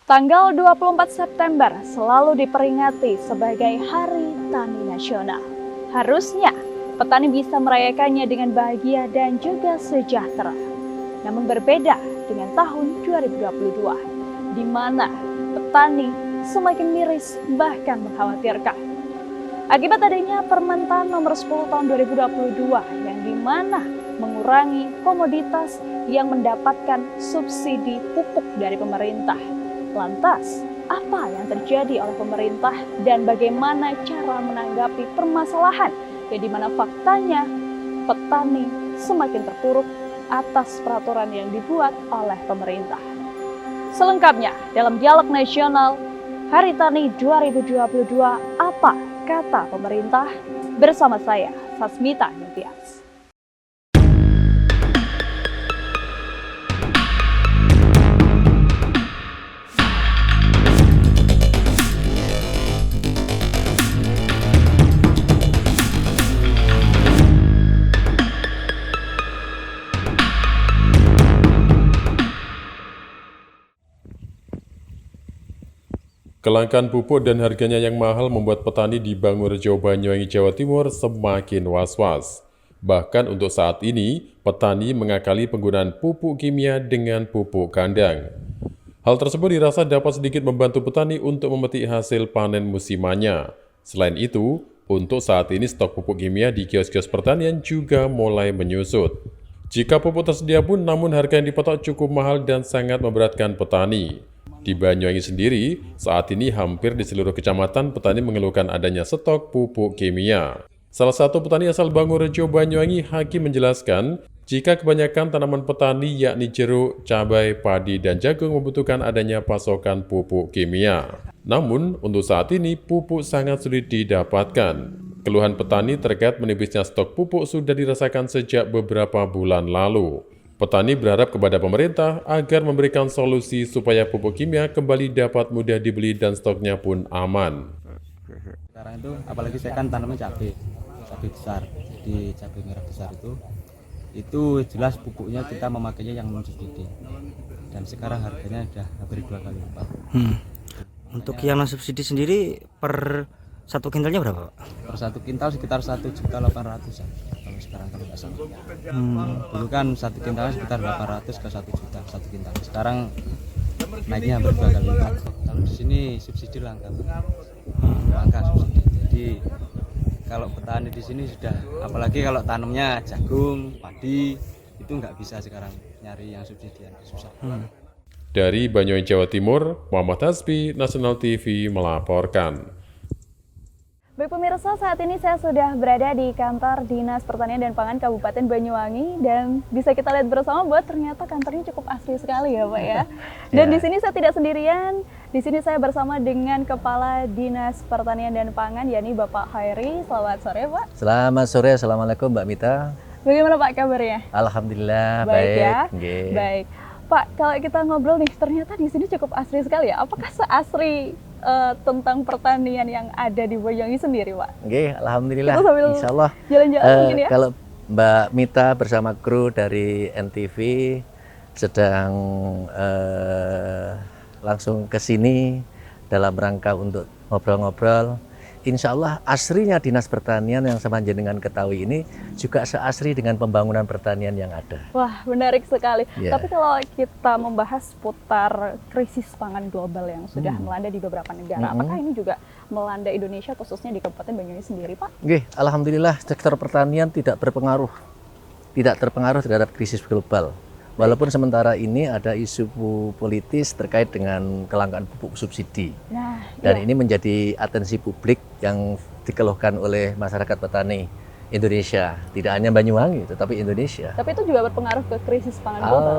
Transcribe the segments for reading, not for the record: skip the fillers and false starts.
Tanggal 24 September selalu diperingati sebagai Hari Tani Nasional. Harusnya petani bisa merayakannya dengan bahagia dan juga sejahtera. Namun berbeda dengan tahun 2022, di mana petani semakin miris bahkan mengkhawatirkan. Akibat adanya Permentan nomor 10 tahun 2022 yang dimana mengurangi komoditas yang mendapatkan subsidi pupuk dari pemerintah. Lantas, apa yang terjadi oleh pemerintah dan bagaimana cara menanggapi permasalahan yang dimana faktanya petani semakin terpuruk atas peraturan yang dibuat oleh pemerintah. Selengkapnya dalam Dialog Nasional Hari Tani 2022, apa kata pemerintah? Bersama saya, Sasmita Nitias. Kelangkaan pupuk dan harganya yang mahal membuat petani di Bangurejo, Banyuwangi, Jawa Timur semakin was-was. Bahkan untuk saat ini, petani mengakali penggunaan pupuk kimia dengan pupuk kandang. Hal tersebut dirasa dapat sedikit membantu petani untuk memetik hasil panen musimannya. Selain itu, untuk saat ini stok pupuk kimia di kios-kios pertanian juga mulai menyusut. Jika pupuk tersedia pun, namun harga yang dipatok cukup mahal dan sangat memberatkan petani. Di Banyuwangi sendiri, saat ini hampir di seluruh kecamatan petani mengeluhkan adanya stok pupuk kimia. Salah satu petani asal Bangurejo, Banyuwangi, Hakim menjelaskan, jika kebanyakan tanaman petani yakni jeruk, cabai, padi, dan jagung membutuhkan adanya pasokan pupuk kimia. Namun, untuk saat ini pupuk sangat sulit didapatkan. Keluhan petani terkait menipisnya stok pupuk sudah dirasakan sejak beberapa bulan lalu. Petani berharap kepada pemerintah agar memberikan solusi supaya pupuk kimia kembali dapat mudah dibeli dan stoknya pun aman. Sekarang itu, apalagi saya kan tanamnya cabai besar, di cabai merah besar itu jelas pupuknya kita memakainya yang non-subsidi. Dan sekarang harganya sudah hampir 2 kali lipat. Untuk yang non-subsidi sendiri per satu kintalnya berapa, Pak? Per satu kintal sekitar 1.800.000-an. Kalau sekarang kalau nggak salah. Dulu kan satu kintalnya sekitar 800 ke 1 juta satu kintal. Sekarang naiknya hampir 2 kali lipat. Kalau di sini subsidi langka, subsidi. Jadi kalau petani di sini sudah, apalagi kalau tanamnya jagung, padi, itu nggak bisa sekarang nyari yang subsidian, susah. Dari Banyuwangi, Jawa Timur, Muhammad Hasbi, Nasional TV melaporkan. Baik pemirsa, saat ini saya sudah berada di kantor Dinas Pertanian dan Pangan Kabupaten Banyuwangi dan bisa kita lihat bersama bahwa ternyata kantornya cukup asri sekali ya Pak ya. Dan di sini saya tidak sendirian, di sini saya bersama dengan Kepala Dinas Pertanian dan Pangan yakni Bapak Hairi. Selamat sore Pak. Selamat sore, Assalamualaikum Mbak Mita. Bagaimana Pak kabarnya? Alhamdulillah baik. Ya? Okay. Baik. Pak, kalau kita ngobrol nih, ternyata di sini cukup asri sekali ya. Apakah seasri tentang pertanian yang ada di Banyuwangi sendiri, Pak? Oke, alhamdulillah. Insya Allah. Jalan-jalan mungkin ya. Kalau Mbak Mita bersama kru dari NTV sedang langsung ke sini dalam rangka untuk ngobrol-ngobrol. Insya Allah asrinya Dinas Pertanian yang sama jenengan ketahui ini juga seasri dengan pembangunan pertanian yang ada. Wah, menarik sekali. Tapi kalau kita membahas putar krisis pangan global yang sudah melanda di beberapa negara, apakah ini juga melanda Indonesia khususnya di Kabupaten Banyuwangi sendiri, Pak? Oke, alhamdulillah sektor pertanian tidak terpengaruh terhadap krisis global. Walaupun sementara ini ada isu politis terkait dengan kelangkaan pupuk subsidi. Dan ini menjadi atensi publik yang dikeluhkan oleh masyarakat petani Indonesia. Tidak hanya Banyuwangi, tetapi Indonesia. Tapi itu juga berpengaruh ke krisis pangan global?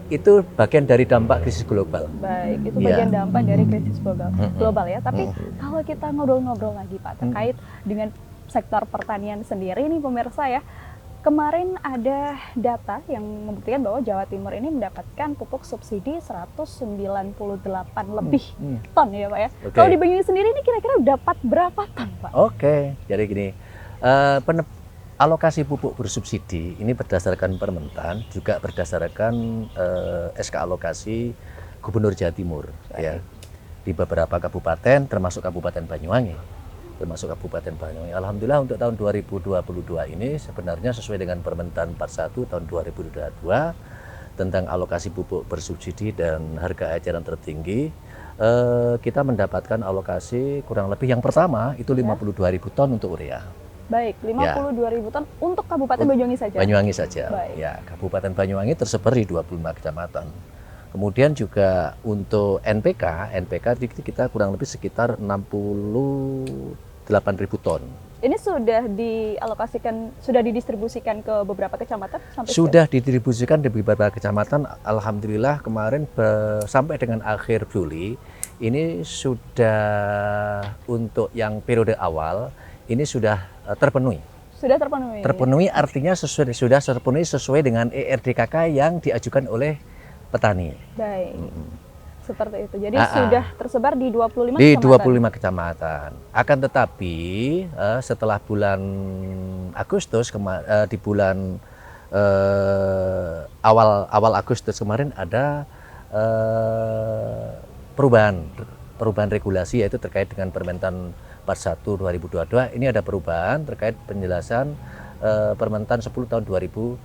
Itu bagian dari dampak krisis global. Baik, itu bagian dampak dari krisis global ya. Tapi kalau kita ngobrol-ngobrol lagi Pak, terkait dengan sektor pertanian sendiri nih pemirsa ya, kemarin ada data yang membuktikan bahwa Jawa Timur ini mendapatkan pupuk subsidi 198 lebih ton ya Pak ya. Kalau di Banyuwangi sendiri ini kira-kira dapat berapa ton Pak? Jadi gini, alokasi pupuk bersubsidi ini berdasarkan Permentan, juga berdasarkan SK alokasi Gubernur Jawa Timur ya di beberapa kabupaten termasuk Kabupaten Banyuwangi. Alhamdulillah untuk tahun 2022 ini sebenarnya sesuai dengan Permentan 41 tahun 2022 tentang alokasi pupuk bersubsidi dan harga eceran tertinggi, kita mendapatkan alokasi kurang lebih yang pertama itu 52.000 ton untuk urea. Baik, 52.000 ton untuk Kabupaten Banyuwangi saja? Banyuwangi saja, baik. Ya. Kabupaten Banyuwangi tersebar di 25 kecamatan. Kemudian juga untuk NPK kita kurang lebih sekitar 68.000 ton. Ini sudah dialokasikan, sudah didistribusikan ke beberapa kecamatan? Sudah didistribusikan di beberapa kecamatan. Alhamdulillah kemarin sampai dengan akhir Juli, ini sudah untuk yang periode awal, ini sudah terpenuhi. Sudah terpenuhi? Terpenuhi artinya sudah terpenuhi sesuai dengan ERDKK yang diajukan oleh petani. Baik. Seperti itu. Jadi sudah tersebar di 25 di kecamatan. 25 kecamatan. Akan tetapi setelah bulan Agustus di bulan awal Agustus kemarin ada perubahan regulasi, yaitu terkait dengan Permentan 41 2022. Ini ada perubahan terkait penjelasan Permentan 10 tahun 2022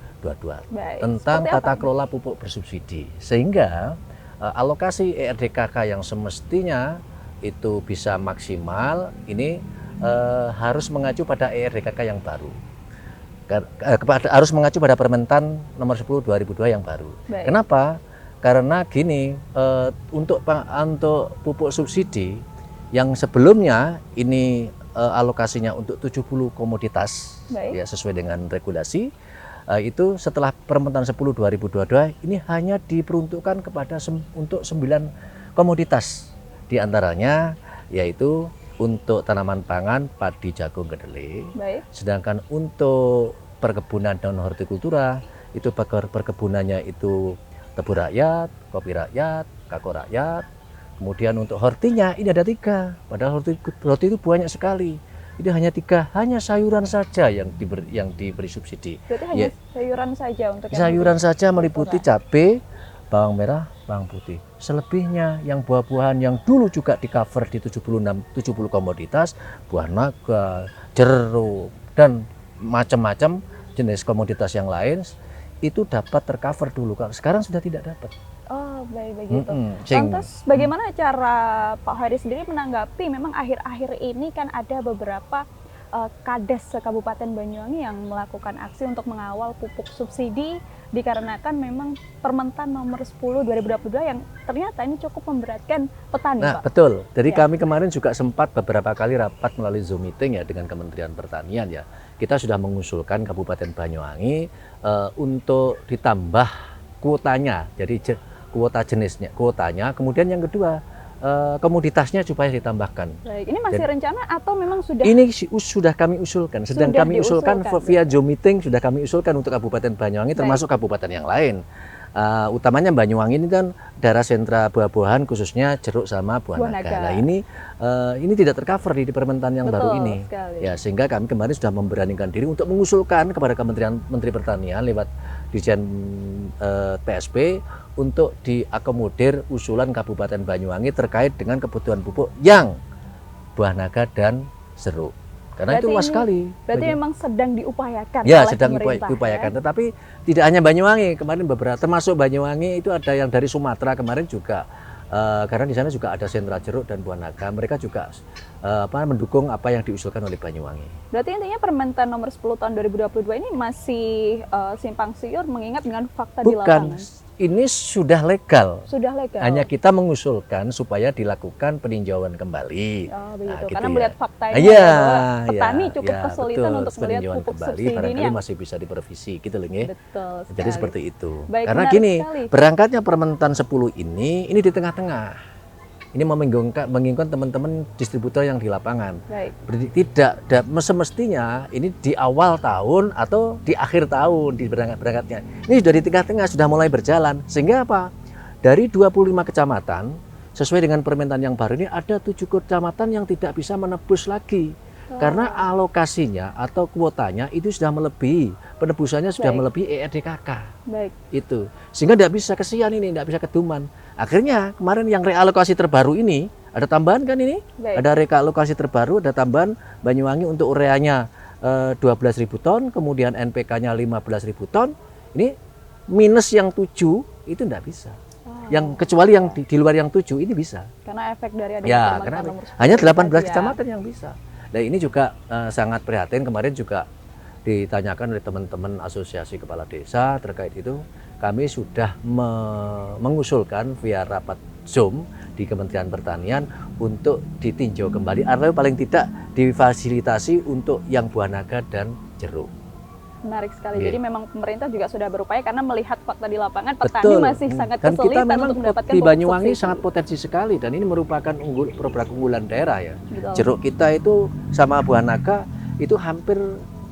Baik. tentang tata kelola pupuk bersubsidi, sehingga alokasi ERDKK yang semestinya itu bisa maksimal ini harus mengacu pada ERDKK yang baru, harus mengacu pada Permentan nomor 10 2002 yang baru. Baik. Kenapa? Karena gini, untuk pupuk subsidi yang sebelumnya ini alokasinya untuk 70 komoditas. Baik. Ya, sesuai dengan regulasi, itu setelah Permentan 10 2022 ini hanya diperuntukkan untuk 9 komoditas, diantaranya yaitu untuk tanaman pangan padi, jagung, kedelai. Baik. Sedangkan untuk perkebunan dan hortikultura itu perkebunannya itu tebu rakyat, kopi rakyat, kakao rakyat. Kemudian untuk hortinya ini ada 3, padahal horti itu banyak sekali. Ini hanya 3, hanya sayuran saja yang diberi subsidi. Berarti hanya sayuran saja untuk sayuran saja, meliputi cabai, bawang merah, bawang putih. Selebihnya yang buah-buahan yang dulu juga di cover di 70 komoditas, buah naga, jeruk dan macam-macam jenis komoditas yang lain itu dapat tercover dulu. Sekarang sudah tidak dapat. Oh, baik begitu. Lantas bagaimana cara Pak Hari sendiri menanggapi memang akhir-akhir ini kan ada beberapa Kades Kabupaten Banyuwangi yang melakukan aksi untuk mengawal pupuk subsidi dikarenakan memang Permentan nomor 10 2022 yang ternyata ini cukup memberatkan petani, Pak. Betul. Jadi kami kemarin juga sempat beberapa kali rapat melalui Zoom meeting ya dengan Kementerian Pertanian ya. Kita sudah mengusulkan Kabupaten Banyuwangi untuk ditambah kuotanya. Jadi kuotanya, kemudian yang kedua komoditasnya supaya ditambahkan. Baik, ini masih rencana atau memang sudah? Ini sudah kami usulkan, kami usulkan via Zoom meeting, sudah kami usulkan untuk Kabupaten Banyuwangi termasuk kabupaten yang lain. Utamanya Banyuwangi ini kan daerah sentra buah-buahan, khususnya jeruk sama buah naga. Nah ini tidak tercover di Permentan yang baru ini. Ya, sehingga kami kemarin sudah memberanikan diri untuk mengusulkan kepada Menteri Pertanian lewat Dirjen PSP untuk diakomodir usulan Kabupaten Banyuwangi terkait dengan kebutuhan pupuk yang buah naga dan jeruk. Karena itu luas sekali. Berarti memang sedang diupayakan. Ya, sedang diupayakan. Tetapi tidak hanya Banyuwangi, kemarin beberapa termasuk Banyuwangi itu ada yang dari Sumatera kemarin juga. Karena di sana juga ada sentra jeruk dan buah naga. Mereka juga mendukung apa yang diusulkan oleh Banyuwangi. Berarti intinya Permentan nomor 10 tahun 2022 ini masih simpang siur mengingat dengan fakta di lapangan. Ini sudah legal. Sudah legal. Hanya kita mengusulkan supaya dilakukan peninjauan kembali. Oh, begitu. Karena melihat faktanya bahwa petani cukup kesulitan untuk melihat pupuk subsidi ini yang masih bisa dipervisi gitu loh ya. Betul sekali. Jadi seperti itu. Baik, karena gini, berangkatnya Permentan 10 ini di tengah-tengah. Ini menginginkan teman-teman distributor yang di lapangan. Baik. Tidak semestinya ini di awal tahun atau di akhir tahun di berangkatnya. Ini sudah di tengah-tengah, sudah mulai berjalan. Sehingga apa? Dari 25 kecamatan, sesuai dengan Permentan yang baru ini ada 7 kecamatan yang tidak bisa menebus lagi Karena alokasinya atau kuotanya itu sudah melebihi, penebusannya sudah melebihi ERDKK. Baik. Itu. Sehingga tidak bisa kesian ini, tidak bisa keduman. Akhirnya kemarin yang realokasi terbaru ini, ada tambahan kan ini? Baik. Ada realokasi terbaru, ada tambahan Banyuwangi untuk ureanya 12.000 ton, kemudian NPK-nya 15.000 ton. Ini minus yang 7 itu tidak bisa. Yang kecuali yang di luar yang 7 ini bisa. Karena efek dari adanya Ya, karena hanya 18 kecamatan yang bisa. Dan ini juga sangat prihatin. Kemarin juga ditanyakan oleh teman-teman asosiasi kepala desa terkait itu. Kami sudah mengusulkan via rapat Zoom di Kementerian Pertanian untuk ditinjau kembali atau paling tidak difasilitasi untuk yang buah naga dan jeruk. Menarik sekali. Yeah. Jadi memang pemerintah juga sudah berupaya karena melihat fakta di lapangan petani Betul. masih sangat Dan kita kesulitan memang untuk mendapatkan di pupuk Banyuwangi subsidi. sangat potensi sekali dan ini merupakan produk unggulan daerah ya. Betul. Jeruk kita itu sama buah naga itu hampir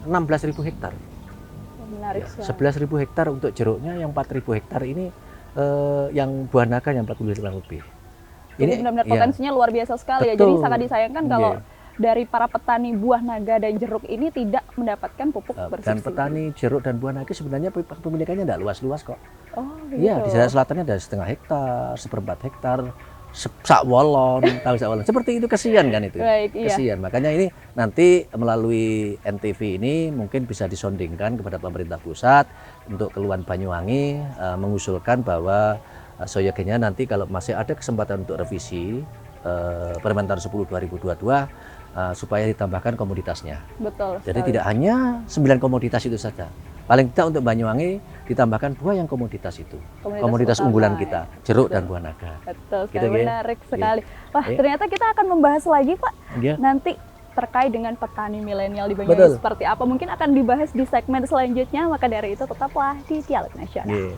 16.000 hektar. Menarik Ya, sekali. 11.000 hektar untuk jeruknya, yang 4.000 hektar ini yang buah naga yang 40 hektar lebih. Jadi benar-benar ya, potensinya luar biasa sekali ya. Betul. Jadi sangat disayangkan kalau Iya. dari para petani buah naga dan jeruk ini tidak mendapatkan pupuk Dan bersubsidi. petani jeruk dan buah naga sebenarnya pemilikannya tidak luas-luas kok. Oh, begitu. Iya, di daerah selatannya ada 1,5 hektar, 1/4 hektar, sak wolon, tahu sak wolon. Seperti itu kesian kan itu. Baik, iya. Kesian. Makanya ini nanti melalui NTV ini mungkin bisa disondingkan kepada pemerintah pusat untuk keluhan Banyuwangi mengusulkan bahwa soyogenya nanti kalau masih ada kesempatan untuk revisi Permentan 10 2022 supaya ditambahkan komoditasnya. Betul. Jadi sekali. tidak hanya 9 komoditas itu saja. Paling tidak untuk Banyuwangi ditambahkan 2 yang komoditas itu. Komoditas utama, unggulan ya. kita, jeruk Betul. dan buah naga. Betul sekali, Gitu, Ge. menarik sekali. Wah, Iya. ternyata kita akan membahas lagi, Pak. Iya. Nanti terkait dengan petani milenial di Banyuwangi Betul. seperti apa. Mungkin akan dibahas di segmen selanjutnya. Maka dari itu tetaplah di Dialog Nasional. Iya.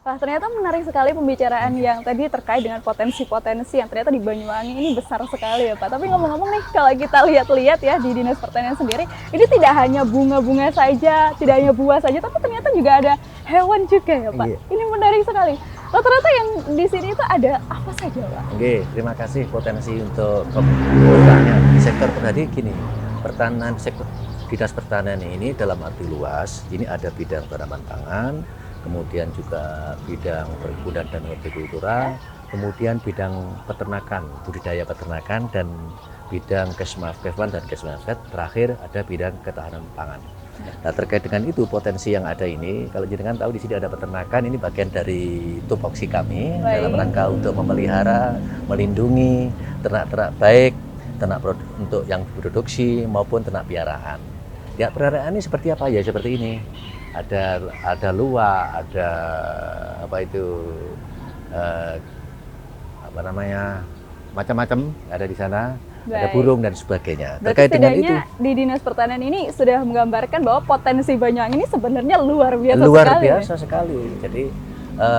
Wah, ternyata menarik sekali pembicaraan yang tadi terkait dengan potensi-potensi yang ternyata di Banyuwangi ini besar sekali ya Pak. Tapi ngomong-ngomong nih, kalau kita lihat-lihat ya di Dinas Pertanian sendiri, ini tidak hanya bunga-bunga saja, tidak hanya buah saja, tapi ternyata juga ada hewan juga ya Pak. Iya. Ini menarik sekali. Rata-rata yang di sini itu ada apa saja Pak? Oke, terima kasih potensi untuk pertanian. Sektor tadi gini, pertanian sektor Dinas Pertanian ini dalam arti luas, ini ada bidang tanaman pangan, kemudian juga bidang perkebunan dan hortikultura, kemudian bidang peternakan, budidaya peternakan, dan bidang kesmafkevan dan kesmafet, terakhir ada bidang ketahanan pangan. Nah, terkait dengan itu potensi yang ada ini, kalau jenengan tahu di sini ada peternakan, ini bagian dari tupoksi kami dalam rangka untuk memelihara, melindungi ternak-ternak baik, ternak untuk yang produksi maupun ternak piaraan. Ya, peliharaan ini seperti apa ya? Seperti ini. Ada luwak, ada apa itu macam-macam ada di sana. Baik. Ada burung dan sebagainya. Berarti Terkait dengan itu setidaknya di Dinas Pertanian ini sudah menggambarkan bahwa potensi Banyuwangi ini sebenarnya luar biasa luar sekali. biasa sekali. Jadi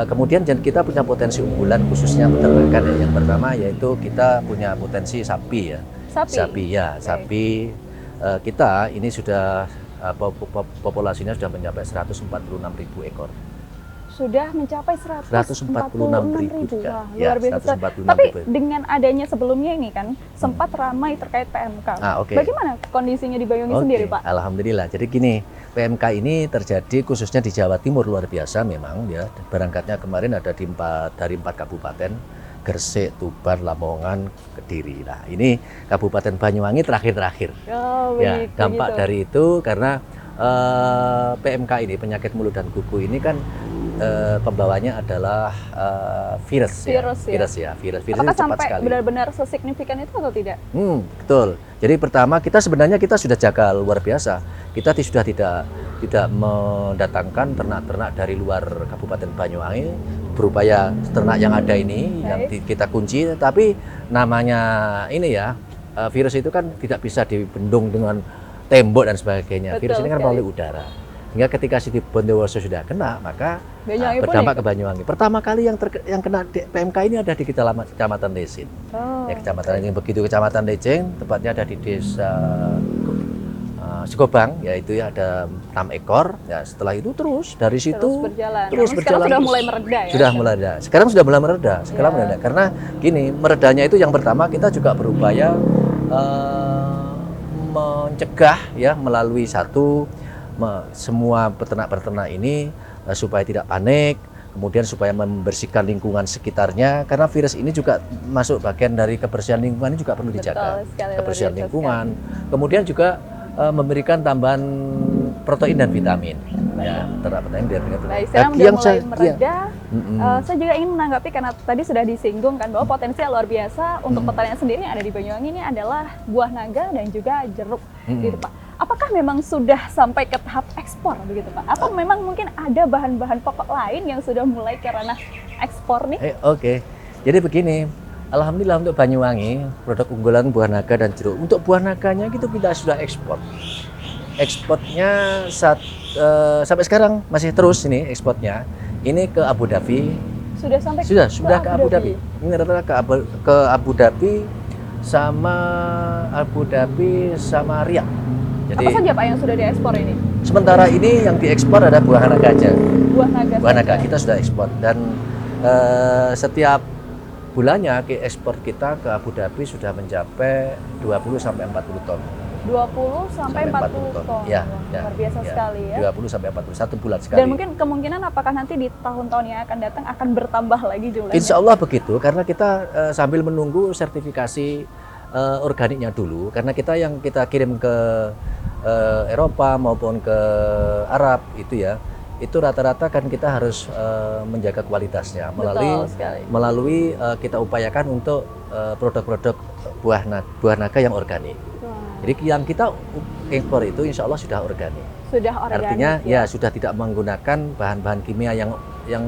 kemudian kita punya potensi unggulan khususnya peternakan. Yang pertama yaitu kita punya potensi sapi ya. Sapi. Ya, sapi. Kita ini sudah populasinya sudah mencapai 146.000 ekor. Sudah mencapai 146.000. Wah, Ya, luar biasa. 146.000. Tapi dengan adanya sebelumnya ini kan sempat ramai terkait PMK. Oke. Bagaimana kondisinya di Banyuwangi sendiri, Pak? Alhamdulillah. Jadi gini, PMK ini terjadi khususnya di Jawa Timur luar biasa memang ya. Berangkatnya kemarin ada dari 4 kabupaten, Gresik, Tuban, Lamongan, Kediri. Nah, ini Kabupaten Banyuwangi terakhir-terakhir. Oh, Ya, begitu, dampak begitu. dari itu karena PMK ini, penyakit mulut dan kuku ini kan pembawanya adalah virus ya. Virus Apakah ini cepat sampai sekali. benar-benar sesignifikan itu atau tidak? Betul. Jadi pertama kita sebenarnya kita sudah jaga luar biasa. Kita sudah tidak mendatangkan ternak-ternak dari luar Kabupaten Banyuwangi, berupaya ternak yang ada ini yang kita kunci. Tapi namanya ini ya, virus itu kan tidak bisa dibendung dengan tembok dan sebagainya. Virus ini kan melalui udara. Hingga ketika Siti Bondowoso sudah kena, maka berdampak ke Banyuwangi. Pertama kali yang kena PMK ini ada di Kecamatan Lecing. Ya, Kecamatan Lecing. Begitu Kecamatan Lecing, tepatnya ada di desa Sekobang, yaitu ada 6 ekor. Ya, setelah itu terus dari situ terus berjalan. Sudah mulai mereda ya? Sudah mulai. Sekarang sudah mulai mereda. Karena gini, meredanya itu yang pertama kita juga berupaya mencegah ya melalui semua peternak-peternak ini supaya tidak panik, kemudian supaya membersihkan lingkungan sekitarnya, karena virus ini juga masuk bagian dari kebersihan lingkungan, ini juga perlu dijaga. Kebersihan lingkungan, kemudian juga memberikan tambahan protein dan vitamin. Ya, protein dan vitamin. Baik, sekarang udah mulai mereda. Saya juga ingin menanggapi karena tadi sudah disinggung kan bahwa potensial luar biasa untuk pertanian sendiri yang ada di Banyuwangi ini adalah buah naga dan juga jeruk, gitu Pak. Apakah memang sudah sampai ke tahap ekspor begitu Pak? Atau memang mungkin ada bahan-bahan pokok lain yang sudah mulai ke ranah ekspor nih? Oke. Jadi begini, alhamdulillah untuk Banyuwangi produk unggulan buah naga dan jeruk. Untuk buah naganya gitu kita sudah ekspor. Ekspornya sampai sekarang masih terus ini ekspornya. Ini ke Abu Dhabi. Sudah sampai sudah ke Abu Dhabi. Ini rata-rata ke Abu Dhabi sama Riyadh. Jadi, apa saja Pak yang sudah diekspor ini? Sementara ini yang diekspor ada buah naga aja. Buah naga kita sudah ekspor dan setiap bulannya ekspor kita ke Abu Dhabi sudah mencapai 20 sampai 40 ton. 20 sampai 40 ton. Ya, luar biasa sekali ya. 20 sampai 40 satu bulan sekali. Dan mungkin kemungkinan apakah nanti di tahun-tahun yang akan datang akan bertambah lagi jumlahnya? Insya Allah begitu, karena kita sambil menunggu sertifikasi organiknya dulu, karena yang kita kirim ke Eropa maupun ke Arab itu ya, itu rata-rata kan kita harus menjaga kualitasnya melalui kita upayakan untuk produk-produk buah naga yang organik. Jadi yang kita ekspor itu insya Allah sudah organik. Artinya ya sudah tidak menggunakan bahan-bahan kimia yang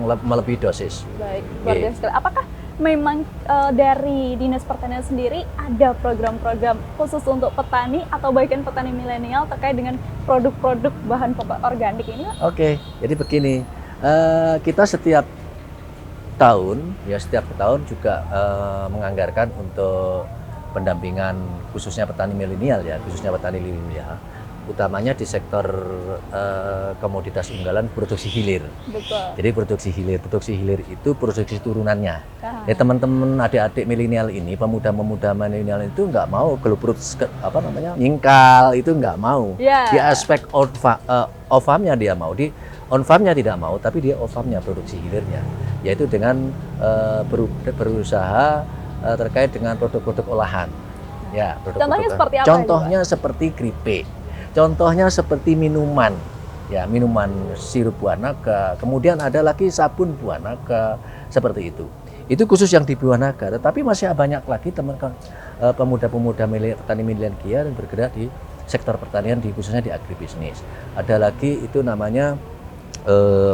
melebihi dosis. Baik, luar biasa sekali. Apakah memang dari Dinas Pertanian sendiri ada program-program khusus untuk petani atau bahkan petani milenial terkait dengan produk-produk bahan pokok organik ini? Oke, jadi begini, kita setiap tahun juga menganggarkan untuk pendampingan khususnya petani milenial ya, utamanya di sektor komoditas unggulan produksi hilir. Betul. Jadi produksi hilir itu produksi turunannya. Ya, teman-teman adik-adik milenial ini, pemuda-pemuda milenial itu nggak mau gelubrut nyingkal itu nggak mau. Yeah. Di aspek off-farmnya dia mau, di on-farmnya tidak mau, tapi dia off-farmnya produksi hilirnya, yaitu dengan berusaha terkait dengan produk-produk olahan. Ya, contohnya seperti apa? Contohnya seperti keripik. Contohnya seperti minuman, ya minuman sirup buah naga. Kemudian ada lagi sabun buah naga seperti itu. Itu khusus yang di buah naga. Tetapi masih banyak lagi teman-teman pemuda-pemuda petani milenial yang bergerak di sektor pertanian, khususnya di agribisnis. Ada lagi itu namanya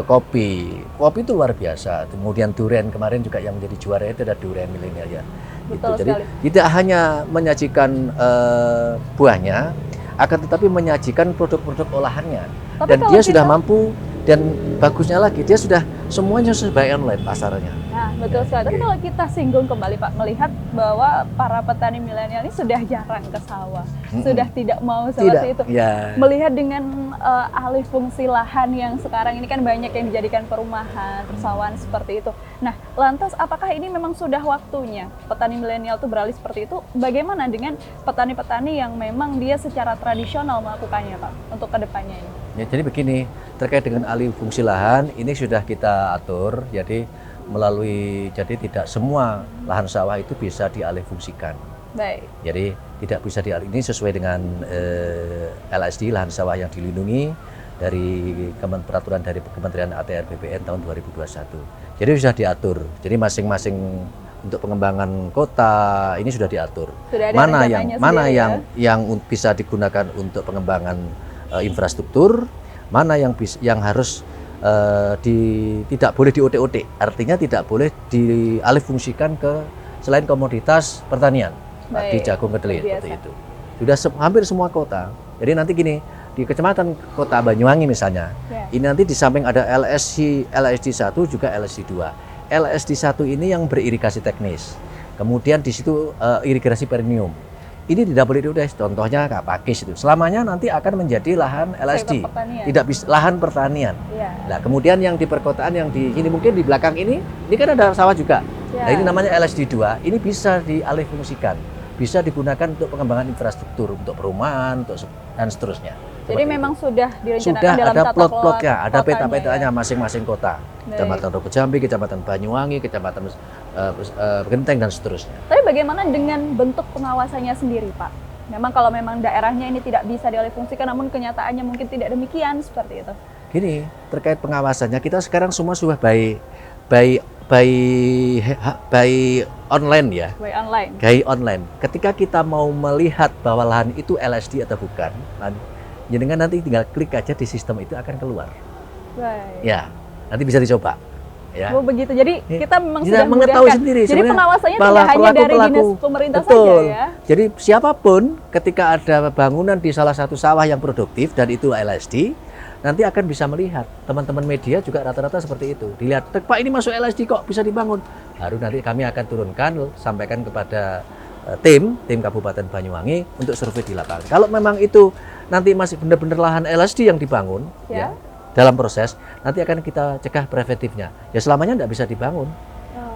kopi. Kopi itu luar biasa. Kemudian durian kemarin juga yang menjadi juara itu ada durian milenial ya. Betul Jadi sekali. tidak hanya menyajikan buahnya, akan tetapi menyajikan produk-produk olahannya. Tapi dan dia sudah mampu, dan bagusnya lagi dia sudah semuanya sebagai online pasarnya. Nah, betul sekali. Tapi kalau kita singgung kembali Pak, melihat bahwa para petani milenial ini sudah jarang ke sawah, sudah tidak mau seperti itu. Ya. Melihat dengan alih fungsi lahan yang sekarang ini kan banyak yang dijadikan perumahan, persawahan seperti itu. Nah, lantas apakah ini memang sudah waktunya petani milenial itu beralih seperti itu? Bagaimana dengan petani-petani yang memang dia secara tradisional melakukannya Pak untuk kedepannya ini? Ya, jadi begini, terkait dengan alih fungsi lahan ini sudah kita atur, jadi tidak semua lahan sawah itu bisa dialih fungsikan. Baik. Jadi tidak bisa dialih, ini sesuai dengan LSD lahan sawah yang dilindungi. dari peraturan dari Kementerian ATR BPN tahun 2021. Jadi sudah diatur. Jadi masing-masing untuk pengembangan kota ini sudah diatur. Sudah ada mana sendiri, yang bisa digunakan untuk pengembangan infrastruktur, mana yang harus tidak boleh di OT-OT. Artinya tidak boleh dialihfungsikan ke selain komoditas pertanian. Di jagung kedelai seperti itu. Sudah hampir semua kota. Jadi nanti gini, di Kecamatan Kota Banyuwangi misalnya, ini nanti di samping ada LSD 1 juga LSD 2. LSD 1 ini yang beririgasi teknis. Kemudian di situ irigasi premium. Ini tidak boleh diudas. Contohnya Kak Pakis itu. Selamanya nanti akan menjadi lahan LSD. Tidak bisa lahan pertanian. Nah, kemudian yang di perkotaan yang di sini mungkin di belakang ini kan ada sawah juga. Nah, ini namanya LSD 2. Ini bisa dialihfungsikan. Bisa digunakan untuk pengembangan infrastruktur, untuk perumahan, dan seterusnya. Jadi memang sudah direncanakan sudah dalam ada tata plot-plotnya, ada peta-petanya ya? masing-masing kota. Kecamatan Rogo Jambi, Kecamatan Banyuwangi, Kecamatan Genteng, dan seterusnya. Tapi bagaimana dengan bentuk pengawasannya sendiri, Pak? Memang kalau memang daerahnya ini tidak bisa dialihfungsikan, namun kenyataannya mungkin tidak demikian, seperti itu. Gini, terkait pengawasannya, kita sekarang semua sudah by online ya. By online. Ketika kita mau melihat bahwa lahan itu LSD atau bukan, jenengan nanti tinggal klik aja di sistem itu akan keluar. Baik. Ya, nanti bisa dicoba. Ya. Oh begitu. Jadi kita memang sudah sudah mengetahui sendiri. Jadi pengawasannya tidak hanya dari dinas pemerintah saja ya. Jadi siapapun ketika ada bangunan di salah satu sawah yang produktif dan itu LSD, nanti akan bisa melihat. Teman-teman media juga rata-rata seperti itu. Dilihat, Pak ini masuk LSD kok bisa dibangun. Baru nanti kami akan turunkan, sampaikan kepada tim Kabupaten Banyuwangi untuk survei di lapangan. Kalau memang itu nanti masih benar-benar lahan LSD yang dibangun, ya, dalam proses, nanti akan kita cegah preventifnya. Ya selamanya tidak bisa dibangun.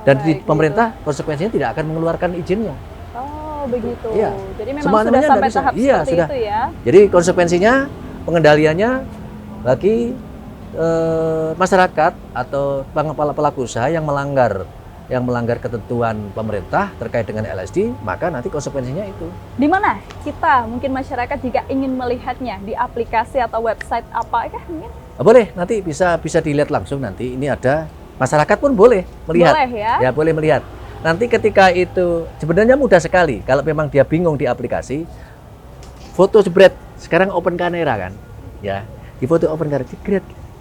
Dan di pemerintah konsekuensinya tidak akan mengeluarkan izinnya. Oh begitu. Ya. Jadi memang sudah sampai tahap seperti itu ya. Jadi konsekuensinya pengendaliannya bagi masyarakat atau pelaku usaha yang melanggar ketentuan pemerintah terkait dengan LSD, maka nanti konsekuensinya itu. Di mana kita mungkin masyarakat jika ingin melihatnya di aplikasi atau website apa ya? Boleh, nanti bisa dilihat langsung nanti. Ini ada masyarakat pun boleh melihat. Boleh ya? Ya boleh melihat. Nanti ketika itu sebenarnya mudah sekali. Kalau memang dia bingung di aplikasi, foto jebret. Sekarang open kamera kan, ya. Di foto open kamera,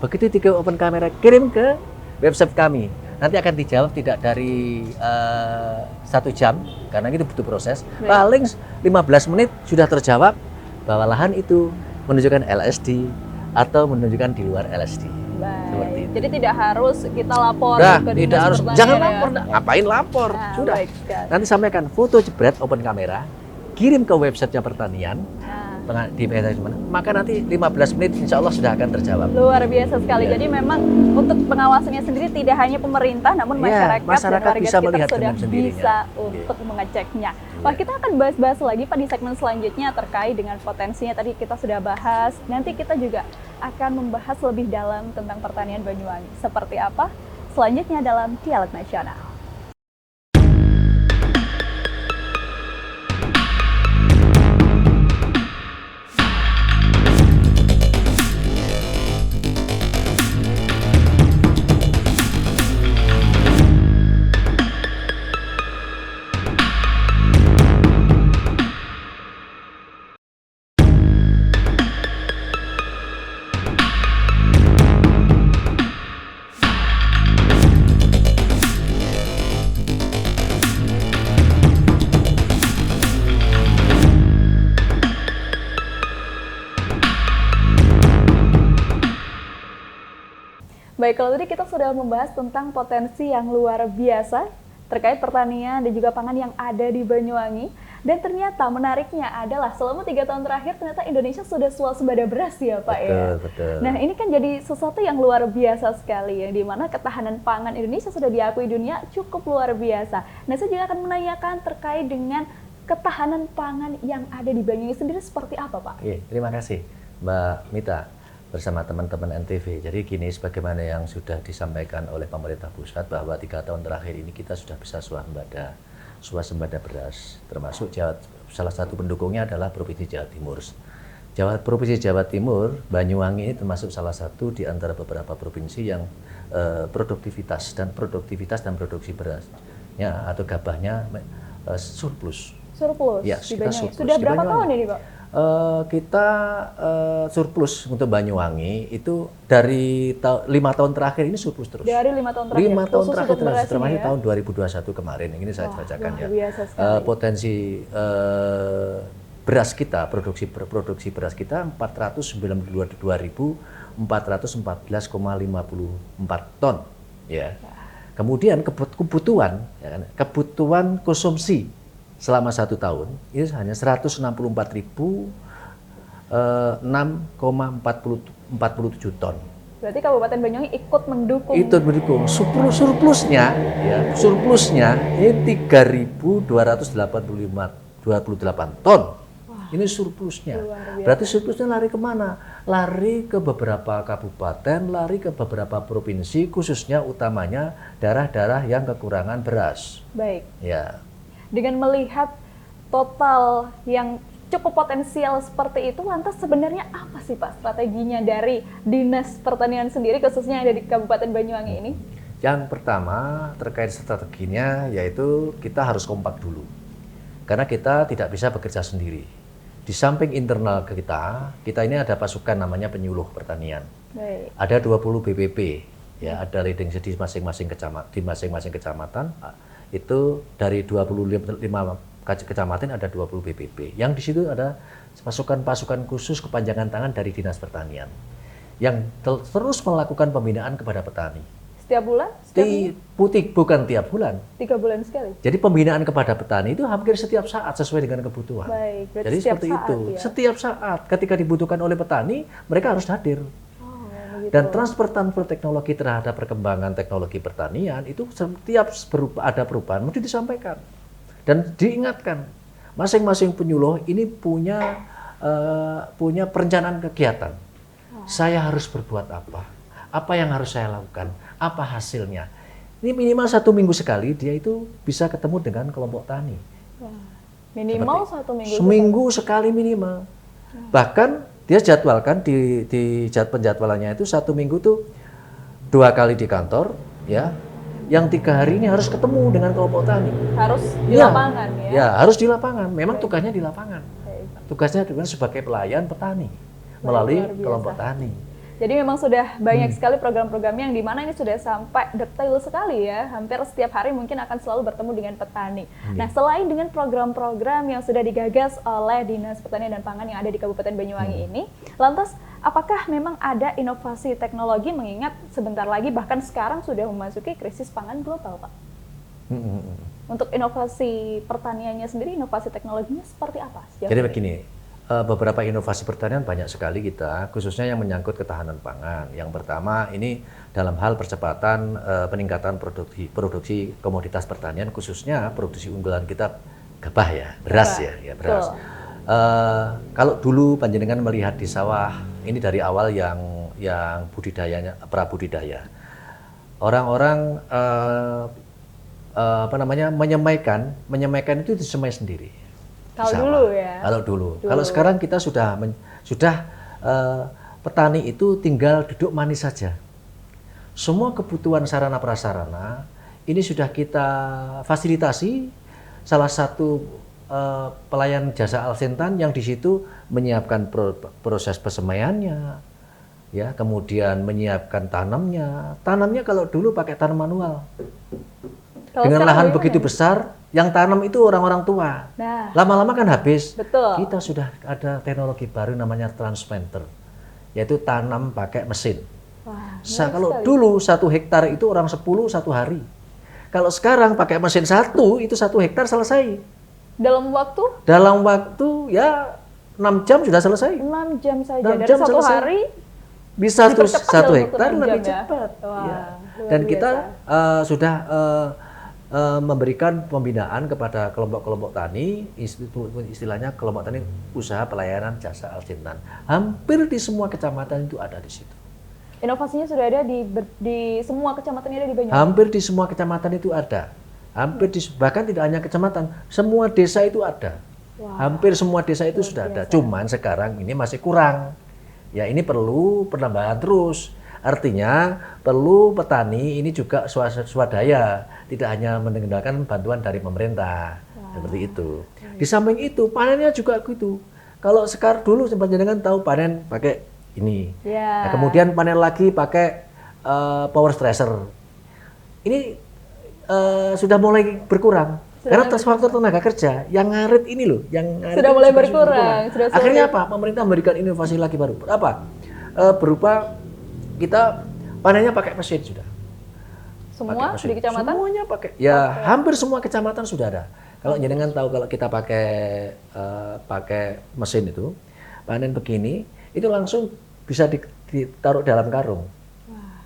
begitu tiga open kamera kirim ke website kami. Nanti akan dijawab tidak dari 1 jam karena itu butuh proses. Paling 15 menit sudah terjawab bahwa lahan itu menunjukkan LSD atau menunjukkan di luar LSD. Seperti itu. Jadi tidak harus kita lapor ke dinas tidak harus. pertanian. Jangan lapor, ngapain lapor? Sudah. Nanti sampaikan foto jebret open kamera, kirim ke websitenya pertanian. Di mana, maka nanti 15 menit insya Allah sudah akan terjawab. Luar biasa sekali. Jadi memang untuk pengawasannya sendiri tidak hanya pemerintah, namun masyarakat bisa dan melihat sudah bisa sendirinya. untuk mengeceknya. Wah, kita akan bahas-bahas lagi Pak di segmen selanjutnya terkait dengan potensinya. Tadi kita sudah bahas. Nanti kita juga akan membahas lebih dalam tentang pertanian Banyuwangi. Seperti apa? Selanjutnya dalam Dialog Nasional. Baik, kalau tadi kita sudah membahas tentang potensi yang luar biasa terkait pertanian dan juga pangan yang ada di Banyuwangi. Dan ternyata menariknya adalah selama 3 tahun terakhir ternyata Indonesia sudah swasembada beras ya Pak ya. Betul. Nah ini kan jadi sesuatu yang luar biasa sekali ya, di mana ketahanan pangan Indonesia sudah diakui dunia cukup luar biasa. Nah saya juga akan menanyakan terkait dengan ketahanan pangan yang ada di Banyuwangi sendiri seperti apa Pak? Terima kasih Mbak Mita bersama teman-teman NTV. Jadi gini, sebagaimana yang sudah disampaikan oleh pemerintah pusat bahwa 3 tahun terakhir ini kita sudah bisa swasembada beras, termasuk salah satu pendukungnya adalah Provinsi Jawa Timur. Provinsi Jawa Timur, Banyuwangi ini termasuk salah satu di antara beberapa provinsi yang produktivitas dan produksi berasnya atau gabahnya surplus. Surplus Ya, di kita Banyuwangi. surplus Sudah di berapa Banyuwangi. tahun ini, Pak? Kita surplus untuk Banyuwangi itu dari 5 tahun terakhir ini surplus terus. Dari 5 tahun terakhir. 5 tahun khusus terakhir untuk beras termasuk ini ya? tahun 2021 kemarin. Ini saya bacakan ya. Luar biasa sekali. Potensi beras kita, produksi beras kita 492.414,54 ton ya. Kemudian kebutuhan ya kan, kebutuhan konsumsi selama 1 tahun ini hanya 164.006,47 ton. Berarti Kabupaten Banyuwangi ikut mendukung. Itu mendukung. Surplusnya ini 3.228 ton. Ini surplusnya. Berarti surplusnya lari kemana? Lari ke beberapa kabupaten, lari ke beberapa provinsi, khususnya utamanya daerah-daerah yang kekurangan beras. Baik. Ya. Dengan melihat total yang cukup potensial seperti itu, lantas sebenarnya apa sih Pak strateginya dari Dinas Pertanian sendiri, khususnya yang ada di Kabupaten Banyuwangi ini? Yang pertama terkait strateginya yaitu kita harus kompak dulu. Karena kita tidak bisa bekerja sendiri. Di samping internal kita ini ada pasukan namanya penyuluh pertanian. Baik. Ada 20 BPP, ya, ada leading di masing-masing kecamatan. Itu dari 25 kecamatan ada 20 BPP. Yang di situ ada pasukan-pasukan khusus kepanjangan tangan dari Dinas Pertanian yang terus melakukan pembinaan kepada petani. Setiap bulan? Bukan tiap bulan. 3 bulan sekali? Jadi pembinaan kepada petani itu hampir setiap saat sesuai dengan kebutuhan. Baik, berarti jadi setiap seperti saat, itu. ya? Setiap saat ketika dibutuhkan oleh petani, mereka harus hadir. Oh, begitu. Dan transfer teknologi terhadap perkembangan teknologi pertanian itu setiap ada perubahan mesti disampaikan dan diingatkan. Masing-masing penyuluh ini punya perencanaan kegiatan. Saya harus berbuat apa? Apa yang harus saya lakukan? Apa hasilnya? Ini minimal 1 minggu sekali dia itu bisa ketemu dengan kelompok tani. Minimal 1 minggu. Seminggu sekali minimal. Bahkan dia jadwalkan di penjadwalannya itu 1 minggu tuh 2 kali di kantor, ya. Yang 3 hari ini harus ketemu dengan kelompok tani. Harus di Ya, lapangan ya? Ya, harus di lapangan. Memang tugasnya di lapangan. Baik. Tugasnya sebagai pelayan petani melalui luar biasa. kelompok tani. Jadi memang sudah banyak sekali program-program yang dimana ini sudah sampai detail sekali ya. Hampir setiap hari mungkin akan selalu bertemu dengan petani. Nah, selain dengan program-program yang sudah digagas oleh Dinas Pertanian dan Pangan yang ada di Kabupaten Banyuwangi ini, lantas apakah memang ada inovasi teknologi mengingat sebentar lagi bahkan sekarang sudah memasuki krisis pangan global, Pak? Untuk inovasi pertaniannya sendiri, inovasi teknologinya seperti apa? Jadi begini, beberapa inovasi pertanian banyak sekali kita, khususnya yang menyangkut ketahanan pangan. Yang pertama ini dalam hal percepatan peningkatan produksi komoditas pertanian, khususnya produksi unggulan kita gabah ya, beras ya beras. Kalau dulu panjenengan melihat di sawah, ini dari awal yang budidayanya prabudidaya, orang-orang menyemaikan itu disemai sendiri. Kalau dulu ya. Kalau dulu. Kalau sekarang kita sudah petani itu tinggal duduk manis saja. Semua kebutuhan sarana prasarana ini sudah kita fasilitasi. Salah satu pelayan jasa Alsintan yang di situ menyiapkan proses persemaiannya, ya, kemudian menyiapkan tanamnya. Tanamnya kalau dulu pakai tanam manual. Dengan lahan begitu besar, yang tanam itu orang-orang tua. Nah, lama-lama kan habis. Betul. Kita sudah ada teknologi baru namanya transplanter, yaitu tanam pakai mesin. Wah, Kalau dulu 1 hektar itu orang 10 1 hari. Kalau sekarang pakai mesin 1 itu 1 hektar selesai. dalam waktu? Dalam waktu ya 6 jam sudah selesai. 6 jam saja. 6 Dari jam 1 selesai. hari Bisa tuh dipercepat 1 dalam waktu hektar 6 lebih jam ya? cepat. Wah, Ya. luar Dan kita biasa. sudah memberikan pembinaan kepada kelompok-kelompok tani, istilahnya kelompok tani usaha pelayanan jasa Alsintan. Hampir di semua kecamatan itu ada di situ. Inovasinya sudah ada di semua kecamatan yang ada di Banyuwangi. Hampir di semua kecamatan itu ada. Bahkan tidak hanya kecamatan, semua desa itu ada. Hampir semua desa itu sudah ada. Cuman sekarang ini masih kurang. Ya ini perlu penambahan terus. Artinya perlu petani ini juga swadaya, tidak hanya mengandalkan bantuan dari pemerintah. Seperti itu. Di samping itu panennya juga gitu. Kalau sekarang dulu jangan tahu panen pakai ini. Nah, kemudian panen lagi pakai power stresser. Ini sudah mulai berkurang. Karena faktor tenaga kerja yang ngarit ini loh, yang ngarit sudah mulai berkurang. Akhirnya apa? Pemerintah memberikan inovasi lagi baru. Apa? Berupa kita panennya pakai mesin sudah. Semua di kecamatan? Semuanya pakai. Ya, hampir semua kecamatan sudah ada. Kalau jenengan tahu kalau kita pakai mesin itu, panen begini, itu langsung bisa ditaruh dalam karung.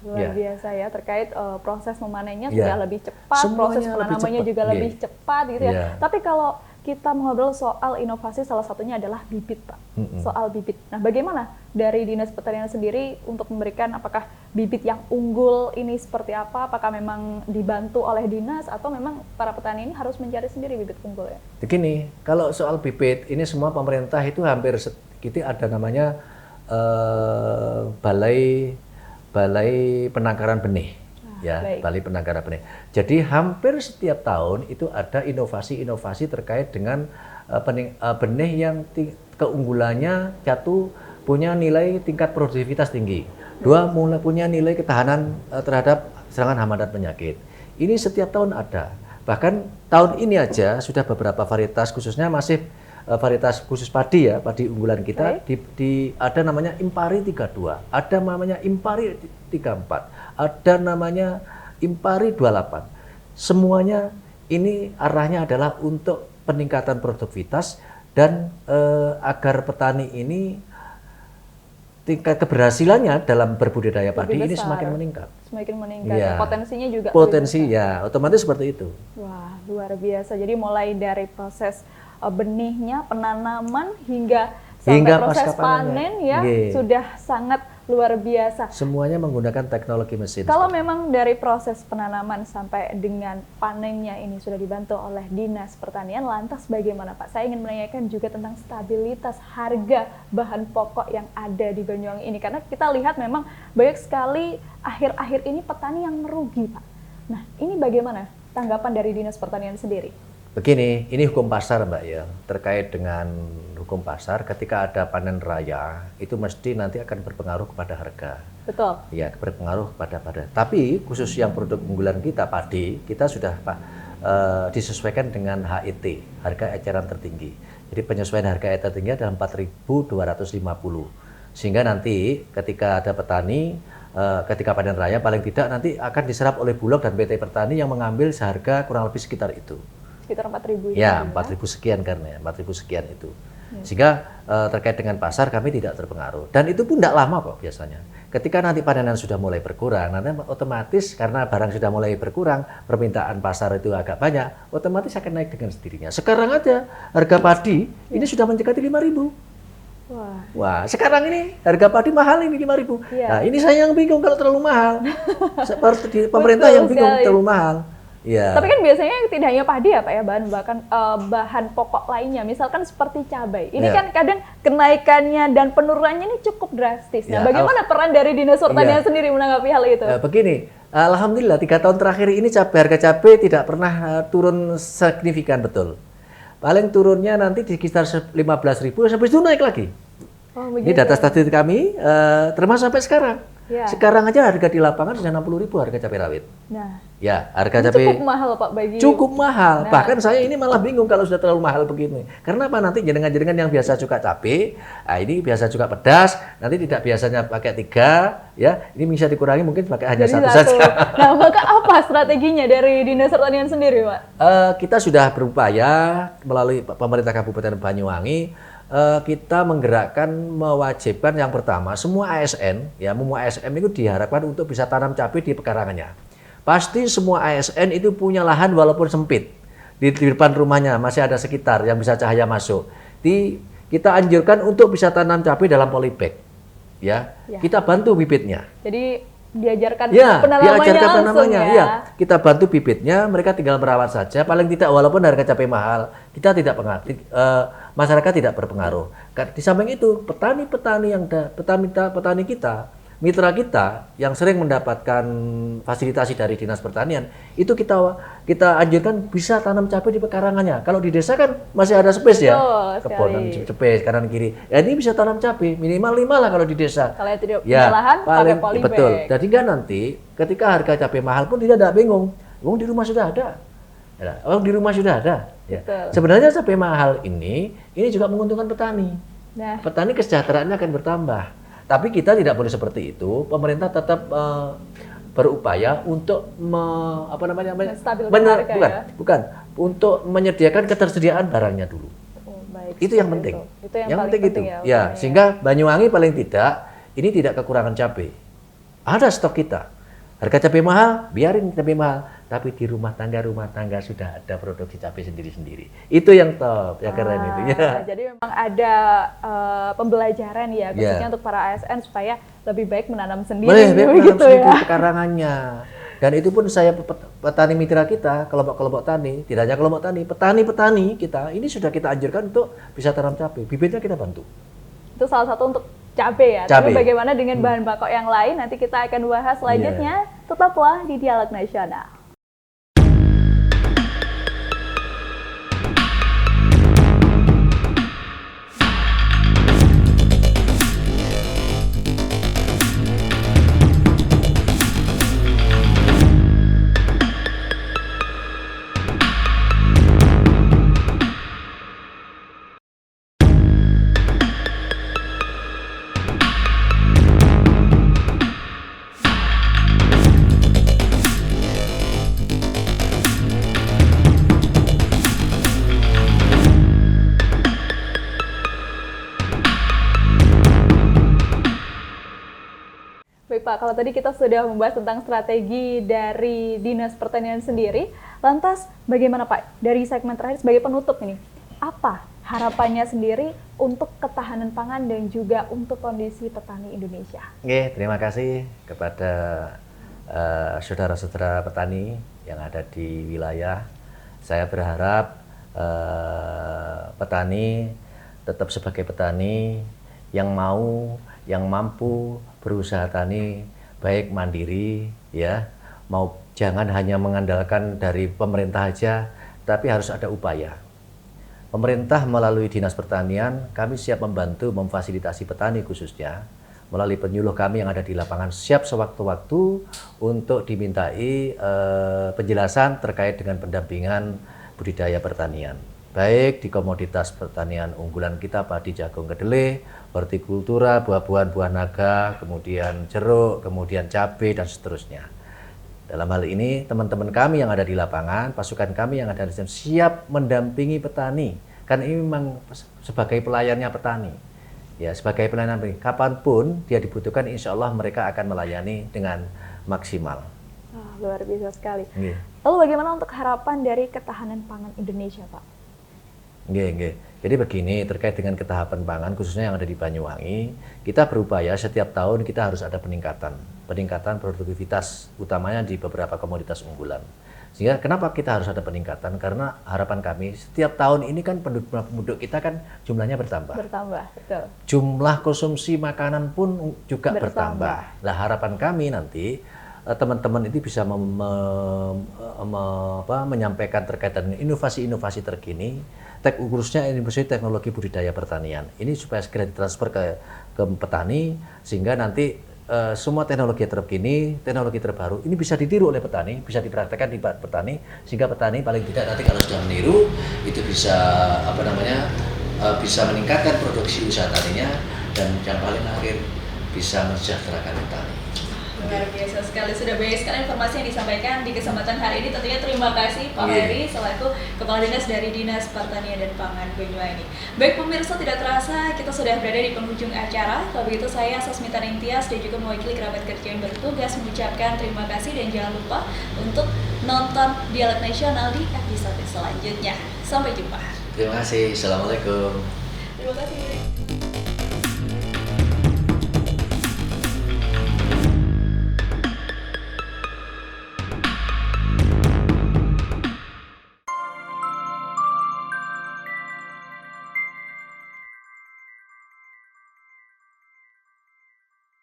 Luar biasa ya, terkait proses memanennya sudah lebih cepat, proses penanamannya juga lebih cepat gitu ya. Tapi kalau kita mengobrol soal inovasi, salah satunya adalah bibit, Pak. Soal bibit. Nah, bagaimana dari Dinas Pertanian sendiri untuk memberikan apakah bibit yang unggul ini seperti apa? Apakah memang dibantu oleh dinas atau memang para petani ini harus mencari sendiri bibit unggul ya? Begini, kalau soal bibit ini semua pemerintah itu hampir sedikit ada namanya Balai Penangkaran Benih, Balai Penangkaran Benih. Jadi hampir setiap tahun itu ada inovasi-inovasi terkait dengan benih yang keunggulannya punya nilai tingkat produktivitas tinggi. Dua, punya nilai ketahanan terhadap serangan hama dan penyakit. Ini setiap tahun ada. Bahkan tahun ini aja sudah beberapa varietas, khususnya masih varietas khusus padi ya, padi unggulan kita ada namanya Impari 32, ada namanya Impari 34, ada namanya Impari 28. Semuanya ini arahnya adalah untuk peningkatan produktivitas dan agar petani ini tingkat keberhasilannya dalam berbudidaya padi ini semakin meningkat. Semakin meningkat. Ya. Potensinya juga. Potensi ya, otomatis seperti itu. Wah, luar biasa. Jadi mulai dari proses benihnya, penanaman hingga sampai proses panen ya sudah sangat luar biasa. Semuanya menggunakan teknologi mesin. Kalau memang dari proses penanaman sampai dengan panennya ini sudah dibantu oleh Dinas Pertanian, lantas bagaimana Pak? Saya ingin menanyakan juga tentang stabilitas harga bahan pokok yang ada di Banyuwangi ini. Karena kita lihat memang banyak sekali akhir-akhir ini petani yang merugi Pak. Nah ini bagaimana tanggapan dari Dinas Pertanian sendiri? Begini, ini hukum pasar Mbak ya, terkait dengan hukum pasar ketika ada panen raya itu mesti nanti akan berpengaruh kepada harga. Betul. Ya, berpengaruh kepada. Tapi khusus yang produk unggulan kita padi, kita sudah disesuaikan dengan HET, harga eceran tertinggi. Jadi penyesuaian harga eceran tertinggi adalah 4.250. Sehingga nanti ketika ada petani ketika panen raya paling tidak nanti akan diserap oleh Bulog dan PT Pertani yang mengambil seharga kurang lebih sekitar itu. Sekitar 4.000 ya, 4.000 sekian karena 4.000 sekian itu. Sehingga terkait dengan pasar kami tidak terpengaruh. Dan itu pun tidak lama kok biasanya. Ketika nanti panenan sudah mulai berkurang, nanti otomatis karena barang sudah mulai berkurang, permintaan pasar itu agak banyak, otomatis akan naik dengan sendirinya. Sekarang aja harga padi ini sudah mendekati 5.000. Wah, sekarang ini harga padi mahal ini 5.000. Nah, ini saya yang bingung kalau terlalu mahal. Seperti pemerintah yang bingung terlalu mahal. Ya. Tapi kan biasanya tidak hanya padi ya Pak ya, bahan pokok lainnya, misalkan seperti cabai. Ini kan kadang kenaikannya dan penurunannya ini cukup drastis. Nah, bagaimana peran dari Dinas Pertanian sendiri menanggapi hal itu? Begini, alhamdulillah 3 tahun terakhir ini harga cabai tidak pernah turun signifikan betul. Paling turunnya nanti di sekitar 15.000, habis itu naik lagi. Ini data statistik kami, termasuk sampai sekarang. Sekarang aja harga di lapangan sudah 60.000 harga cabai rawit. Nah, ya harga cabai cukup mahal Pak bagi. Cukup mahal. Nah. Bahkan saya ini malah bingung kalau sudah terlalu mahal begini. Karena apa nanti jenengan-jenengan yang biasa suka cabai, ini biasa juga pedas, nanti tidak biasanya pakai 3, ya ini bisa dikurangi mungkin pakai hanya satu saja. Nah, maka apa strateginya dari Dinas Pertanian sendiri, Pak? Kita sudah berupaya melalui pemerintah Kabupaten Banyuwangi. Kita menggerakkan mewajibkan yang pertama semua ASN itu diharapkan untuk bisa tanam cabai di pekarangannya. Pasti semua ASN itu punya lahan walaupun sempit di depan rumahnya masih ada sekitar yang bisa cahaya masuk. Kita anjurkan untuk bisa tanam cabai dalam polybag. Ya. Kita bantu bibitnya. Jadi diajarkan Ya, penanamannya diajarkan langsung penanamannya. ya. Ya, kita bantu bibitnya, mereka tinggal merawat saja. Paling tidak walaupun harga cabai mahal, kita tidak masyarakat tidak berpengaruh. Di samping itu, petani-petani petani kita, mitra kita yang sering mendapatkan fasilitasi dari Dinas Pertanian, itu kita anjurkan bisa tanam cabai di pekarangannya. Kalau di desa kan masih ada space ya, kebun space kanan kiri. Ya ini bisa tanam cabai minimal 5 lah kalau di desa. Kalau tidak punya lahan, pakai polybag. Betul. Jadi kan nanti ketika harga cabai mahal pun tidak bingung. Di rumah sudah ada. Ya, di rumah sudah ada. Ya. Sebenarnya cabai mahal ini juga menguntungkan petani. Nah. Petani kesejahteraannya akan bertambah. Tapi kita tidak boleh seperti itu. Pemerintah tetap berupaya untuk untuk menyediakan ketersediaan barangnya dulu. Baik, itu yang penting. Itu yang penting itu. Ya, sehingga Banyuwangi paling tidak ini tidak kekurangan cabai. Ada stok kita. Harga cabai mahal, biarin cabai mahal. Tapi di rumah tangga sudah ada produksi cabai sendiri-sendiri. Itu yang top, yang keren itu. Ya. Jadi memang ada pembelajaran ya, khususnya untuk para ASN supaya lebih baik menanam sendiri. Menanam sendiri pekarangannya. Dan itu pun saya petani mitra kita, kelompok-kelompok tani, tidak hanya kelompok tani, petani-petani kita, ini sudah kita anjurkan untuk bisa tanam cabai. Bibitnya kita bantu. Itu salah satu untuk cabai ya. Tapi bagaimana dengan bahan pokok yang lain, nanti kita akan bahas selanjutnya. Tetaplah di Dialog Nasional. Baik Pak, kalau tadi kita sudah membahas tentang strategi dari Dinas Pertanian sendiri, lantas bagaimana Pak dari segmen terakhir sebagai penutup ini, apa harapannya sendiri untuk ketahanan pangan dan juga untuk kondisi petani Indonesia? Oke, terima kasih kepada saudara-saudara petani yang ada di wilayah. Saya berharap petani tetap sebagai petani yang mau, yang mampu berusaha tani baik mandiri ya, jangan hanya mengandalkan dari pemerintah aja, tapi harus ada upaya. Pemerintah melalui Dinas Pertanian, kami siap membantu memfasilitasi petani khususnya melalui penyuluh kami yang ada di lapangan, siap sewaktu-waktu untuk dimintai penjelasan terkait dengan pendampingan budidaya pertanian. Baik di komoditas pertanian unggulan kita, padi, jagung, kedelai, hortikultura, buah-buahan, buah naga, kemudian jeruk, kemudian cabai, dan seterusnya. Dalam hal ini, teman-teman kami yang ada di lapangan, pasukan kami yang ada di sana, siap mendampingi petani. Kan ini memang sebagai pelayannya petani. Ya, sebagai pelayanan petani. Kapanpun dia dibutuhkan, insya Allah mereka akan melayani dengan maksimal. Luar biasa sekali. Lalu bagaimana untuk harapan dari ketahanan pangan Indonesia, Pak? Jadi begini, terkait dengan ketahanan pangan khususnya yang ada di Banyuwangi, kita berupaya setiap tahun kita harus ada peningkatan produktivitas, utamanya di beberapa komoditas unggulan. Sehingga kenapa kita harus ada peningkatan? Karena harapan kami setiap tahun ini kan penduduk kita kan jumlahnya bertambah. Betul. Jumlah konsumsi makanan pun juga bertambah. Nah, harapan kami nanti teman-teman itu bisa menyampaikan terkait dengan inovasi-inovasi terkini, khususnya inovasi teknologi budidaya pertanian. Ini supaya segera ditransfer ke petani, sehingga nanti semua teknologi terkini, teknologi terbaru ini bisa ditiru oleh petani, bisa dipraktekkan di petani, sehingga petani paling tidak nanti kalau sudah meniru itu bisa bisa meningkatkan produksi usaha taninya, dan yang paling akhir bisa mensejahterakan petani. Luar biasa sekali, sudah banyak sekali informasi yang disampaikan di kesempatan hari ini. Tentunya terima kasih Pak Heri selaku Kepala Dinas dari Dinas Pertanian dan Pangan Banyuwangi. Baik pemirsa, tidak terasa kita sudah berada di penghujung acara. Kalau begitu saya Sasmita Nintias dan juga mewakili kerabat kerja yang bertugas mengucapkan terima kasih, dan jangan lupa untuk nonton Dialog Nasional di episode selanjutnya. Sampai jumpa. Terima kasih. Assalamualaikum. Terima kasih.